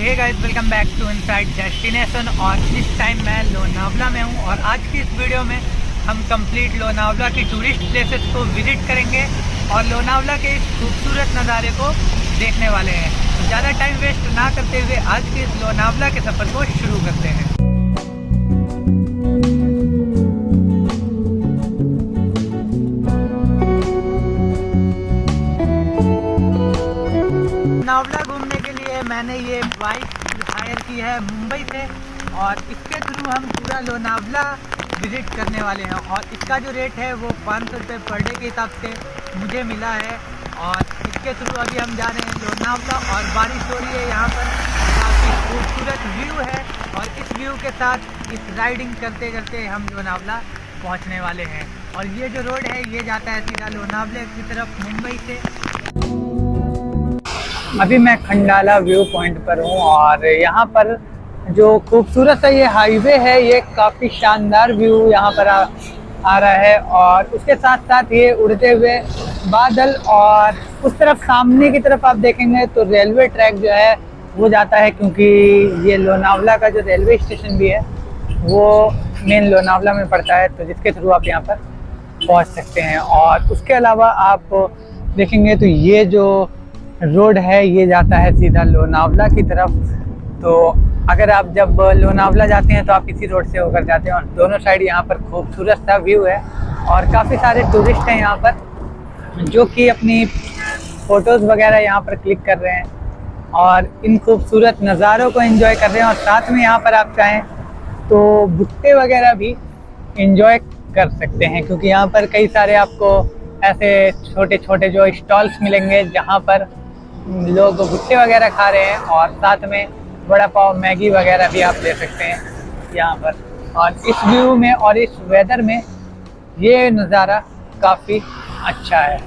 Hey guys, welcome back to inside destination. और इस time मैं लोनावला में हूँ और आज की इस वीडियो में हम कंप्लीट लोनावला की टूरिस्ट प्लेसेस को विजिट करेंगे और लोनावला के इस खूबसूरत नज़ारे को देखने वाले हैं। तो ज़्यादा टाइम वेस्ट ना करते हुए आज के इस लोनावला के सफ़र को शुरू करते हैं। लोनावला घूमने के लिए मैंने ये बाइक हायर की है मुंबई से और इसके थ्रू हम पूरा लोनावला विज़िट करने वाले हैं। और इसका जो रेट है वो 500 रुपये पर डे के हिसाब से मुझे मिला है। और इसके थ्रू अभी हम जा रहे हैं लोनावला और बारिश हो रही है यहाँ पर, काफ़ी खूबसूरत व्यू है। और इस व्यू के साथ इस राइडिंग करते करते हम लोनावला पहुँचने वाले हैं। और ये जो रोड है ये जाता है सीधा लोनावला की तरफ मुंबई से। अभी मैं खंडाला व्यू पॉइंट पर हूँ और यहाँ पर जो खूबसूरत सा ये हाईवे है, ये काफ़ी शानदार व्यू यहाँ पर आ रहा है। और उसके साथ साथ ये उड़ते हुए बादल और उस तरफ सामने की तरफ आप देखेंगे तो रेलवे ट्रैक जो है वो जाता है, क्योंकि ये लोनावला का जो रेलवे स्टेशन भी है वो मेन लोनावला में पड़ता है, तो जिसके थ्रू आप यहाँ पर पहुँच सकते हैं। और उसके अलावा आप देखेंगे तो ये जो रोड है ये जाता है सीधा लोनावला की तरफ। तो अगर आप जब लोनावला जाते हैं तो आप इसी रोड से होकर जाते हैं। और दोनों साइड यहाँ पर खूबसूरत सा व्यू है और काफ़ी सारे टूरिस्ट हैं यहाँ पर जो कि अपनी फ़ोटोज़ वगैरह यहाँ पर क्लिक कर रहे हैं और इन खूबसूरत नज़ारों को एंजॉय कर रहे हैं। और साथ में यहाँ पर आप चाहें तो भुट्टे वगैरह भी एंजॉय कर सकते हैं, क्योंकि यहाँ पर कई सारे आपको ऐसे छोटे छोटे जो स्टॉल्स मिलेंगे जहाँ पर लोग भुट्टे वगैरह खा रहे हैं। और साथ में वड़ा पाव मैगी वगैरह भी आप ले सकते हैं यहाँ पर। और इस व्यू में और इस वेदर में ये नज़ारा काफ़ी अच्छा है।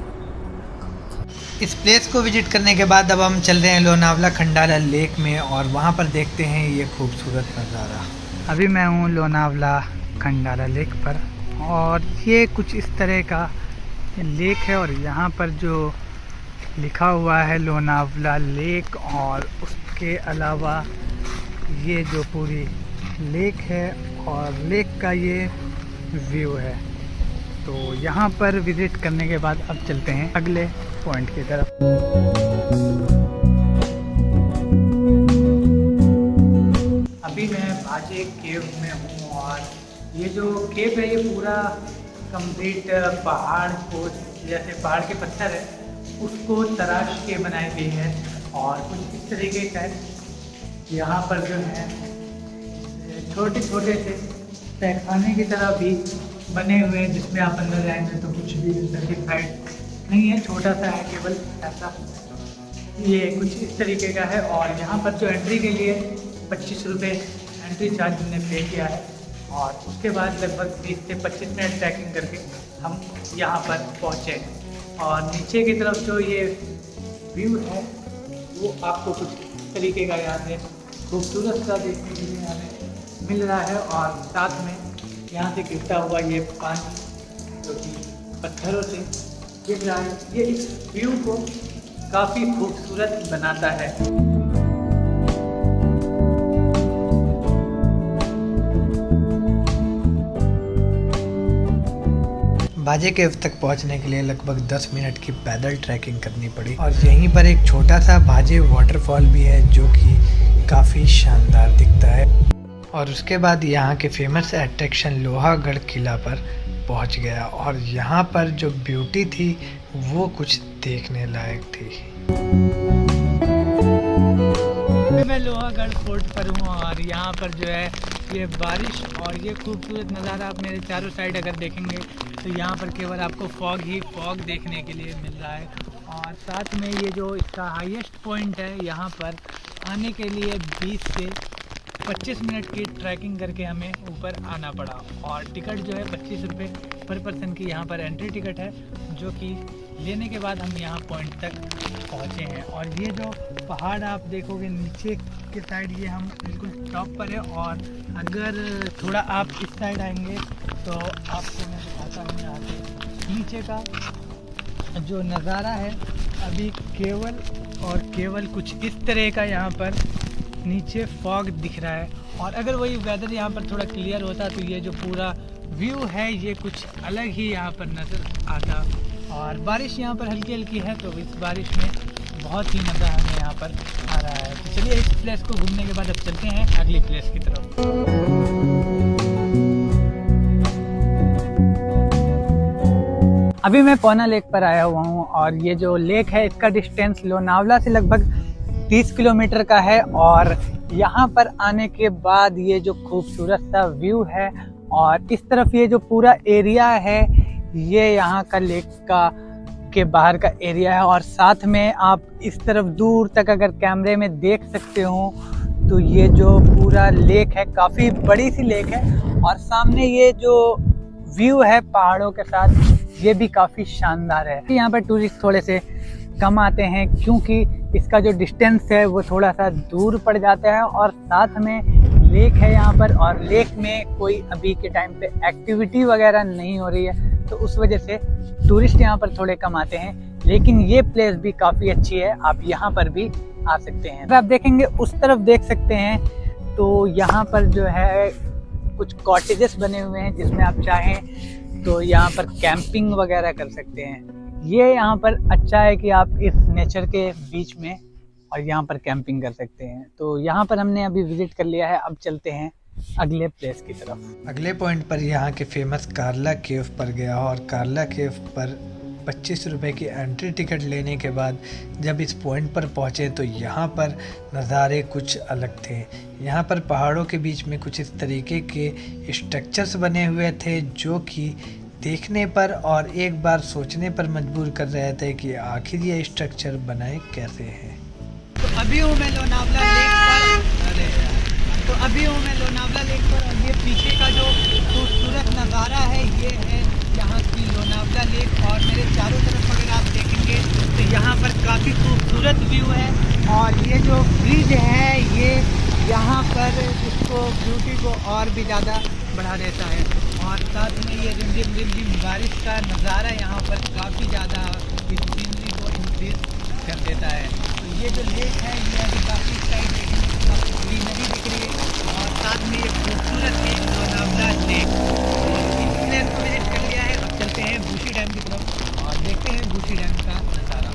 इस प्लेस को विजिट करने के बाद अब हम चल रहे हैं लोनावला खंडाला लेक में और वहाँ पर देखते हैं ये खूबसूरत नज़ारा। अभी मैं हूँ लोनावला खंडाला लेक पर और ये कुछ इस तरह का लेक है। और यहाँ पर जो लिखा हुआ है लोनावला लेक, और उसके अलावा ये जो पूरी लेक है और लेक का ये व्यू है। तो यहाँ पर विज़िट करने के बाद अब चलते हैं अगले पॉइंट की तरफ। अभी मैं भाजे केव में हूँ और ये जो केव है ये पूरा कंप्लीट पहाड़ को, जैसे पहाड़ के पत्थर है उसको तराश के बनाई गई है। और कुछ इस तरीके का है, यहाँ पर जो है छोटे छोटे से तहखाने की तरह भी बने हुए हैं, जिसमें आप अंदर जाएंगे तो कुछ भी अंदर की साइड नहीं है, छोटा सा है केवल ऐसा। ये कुछ इस तरीके का है और यहाँ पर जो एंट्री के लिए 25 रुपये एंट्री चार्ज हमने पे किया है। और उसके बाद लगभग 20 से 25 मिनट ट्रैकिंग करके हम यहाँ पर पहुँचे। और नीचे की तरफ जो ये व्यू है वो आपको कुछ इस तरीके का यहाँ से खूबसूरत सा देखने के लिए हमें मिल रहा है। और साथ में यहाँ से गिरता हुआ ये पानी जो कि पत्थरों से गिर रहा है, ये इस व्यू को काफ़ी खूबसूरत बनाता है। बाजे केव तक पहुंचने के लिए लगभग 10 मिनट की पैदल ट्रैकिंग करनी पड़ी। और यहीं पर एक छोटा सा बाजे वाटरफॉल भी है जो कि काफ़ी शानदार दिखता है। और उसके बाद यहाँ के फेमस अट्रैक्शन लोहागढ़ किला पर पहुंच गया और यहाँ पर जो ब्यूटी थी वो कुछ देखने लायक थी। मैं लोहागढ़ फोर्ट पर हूँ और यहाँ पर जो है ये बारिश और ये खूबसूरत नज़ारा आप मेरे चारों साइड अगर देखेंगे तो यहाँ पर केवल आपको फॉग ही फॉग देखने के लिए मिल रहा है। और साथ में ये जो इसका हाईएस्ट पॉइंट है, यहाँ पर आने के लिए 20 से 25 मिनट की ट्रैकिंग करके हमें ऊपर आना पड़ा। और टिकट जो है 25 रुपये पर पर्सन की यहाँ पर एंट्री टिकट है, जो कि लेने के बाद हम यहाँ पॉइंट तक पहुँचे हैं। और ये जो पहाड़ आप देखोगे नीचे के साइड, ये हम बिल्कुल टॉप पर है। और अगर थोड़ा आप इस साइड आएंगे तो आपको मैं दिखाता हूँ यहाँ से नीचे का जो नज़ारा है अभी केवल और केवल कुछ इस तरह का यहाँ पर नीचे फॉग दिख रहा है। और अगर वही वेदर यहाँ पर थोड़ा क्लियर होता तो ये जो पूरा व्यू है ये कुछ अलग ही यहाँ पर नज़र आता। और बारिश यहाँ पर हल्की हल्की है, तो इस बारिश में बहुत ही मज़ा हमें यहाँ पर आ रहा है। तो चलिए इस प्लेस को घूमने के बाद अब चलते हैं अगली प्लेस की तरफ। अभी मैं पौना लेक पर आया हुआ हूँ और ये जो लेक है इसका डिस्टेंस लोनावला से लगभग 30 किलोमीटर का है। और यहाँ पर आने के बाद ये जो खूबसूरत सा व्यू है और इस तरफ ये जो पूरा एरिया है ये यहाँ का लेक का के बाहर का एरिया है। और साथ में आप इस तरफ दूर तक अगर कैमरे में देख सकते हो तो ये जो पूरा लेक है काफ़ी बड़ी सी लेक है। और सामने ये जो व्यू है पहाड़ों के साथ ये भी काफ़ी शानदार है। यहाँ पर टूरिस्ट थोड़े से कम आते हैं क्योंकि इसका जो डिस्टेंस है वो थोड़ा सा दूर पड़ जाता है। और साथ में लेक है यहाँ पर और लेक में कोई अभी के टाइम पे एक्टिविटी वगैरह नहीं हो रही है, तो उस वजह से टूरिस्ट यहाँ पर थोड़े कम आते हैं। लेकिन ये प्लेस भी काफ़ी अच्छी है, आप यहाँ पर भी आ सकते हैं। अगर आप देखेंगे उस तरफ देख सकते हैं तो यहाँ पर जो है कुछ कॉटेजेस बने हुए हैं जिसमें आप चाहें तो यहाँ पर कैंपिंग वगैरह कर सकते हैं। ये यहाँ पर अच्छा है कि आप इस नेचर के बीच में और यहाँ पर कैंपिंग कर सकते हैं। तो यहाँ पर हमने अभी विजिट कर लिया है, अब चलते हैं अगले प्लेस की तरफ। अगले पॉइंट पर यहाँ के फेमस कार्ला केव पर गया और कार्ला केव पर 25 रुपये की एंट्री टिकट लेने के बाद जब इस पॉइंट पर पहुँचे तो यहाँ पर नज़ारे कुछ अलग थे। यहाँ पर पहाड़ों के बीच में कुछ इस तरीके के स्ट्रक्चर्स बने हुए थे जो कि देखने पर और एक बार सोचने पर मजबूर कर रहे थे कि आखिर ये स्ट्रक्चर बनाए कैसे हैं। तो अभी हूँ मैं लोनावला लेक पर और ये पीछे का जो खूबसूरत नज़ारा है ये है यहाँ की लोनावला लेक। और मेरे चारों तरफ अगर आप देखेंगे तो यहाँ पर काफ़ी खूबसूरत व्यू है। और ये जो ब्रिज है ये यहाँ पर इसको ब्यूटी को और भी ज़्यादा बढ़ा देता है। और साथ में ये रिमझिम बारिश का नज़ारा यहाँ पर काफ़ी ज़्यादा इस सीनरी को इंक्रीज कर देता है। तो ये जो लेक है ये अभी काफ़ी साइड ग्रीनरी दिख रही है और साथ में ये खूबसूरत लेक लोनावला लेक। इस प्लेस को विजिट कर लिया है, अब चलते हैं बूशी डैम की तरफ और देखते हैं बूशी डैम का नज़ारा।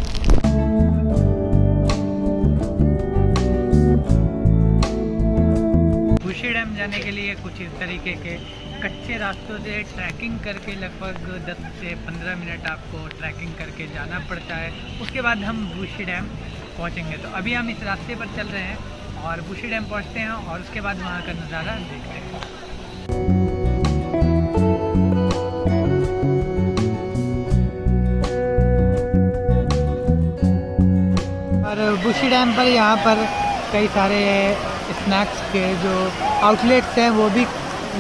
बूशी डैम जाने के लिए कुछ इस तरीके के कच्चे रास्तों से ट्रैकिंग करके लगभग 10 से 15 मिनट आपको ट्रैकिंग करके जाना पड़ता है। उसके बाद हम बूशी डैम पहुंचेंगे। तो अभी हम इस रास्ते पर चल रहे हैं और बूशी डैम पहुंचते हैं और उसके बाद वहां का नज़ारा देखते हैं। और बूशी डैम पर यहाँ पर कई सारे स्नैक्स के जो आउटलेट्स हैं वो भी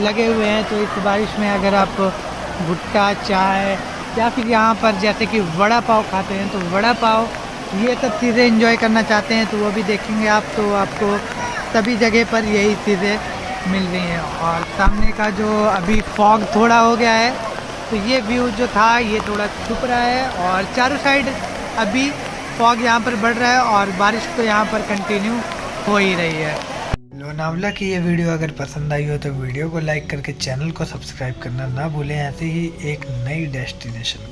लगे हुए हैं। तो इस बारिश में अगर आप भुट्टा चाय या फिर यहाँ पर जैसे कि वड़ा पाव खाते हैं तो वड़ा पाव ये सब चीज़ें एंजॉय करना चाहते हैं तो वो भी देखेंगे आप। तो आपको सभी जगह पर यही चीज़ें मिल रही हैं। और सामने का जो अभी फॉग थोड़ा हो गया है तो ये व्यू जो था ये थोड़ा छुप रहा है और चारों साइड अभी फॉग यहाँ पर बढ़ रहा है और बारिश तो यहाँ पर कंटिन्यू हो ही रही है। लोनावला की ये वीडियो अगर पसंद आई हो तो वीडियो को लाइक करके चैनल को सब्सक्राइब करना ना भूलें ऐसे ही एक नई डेस्टिनेशन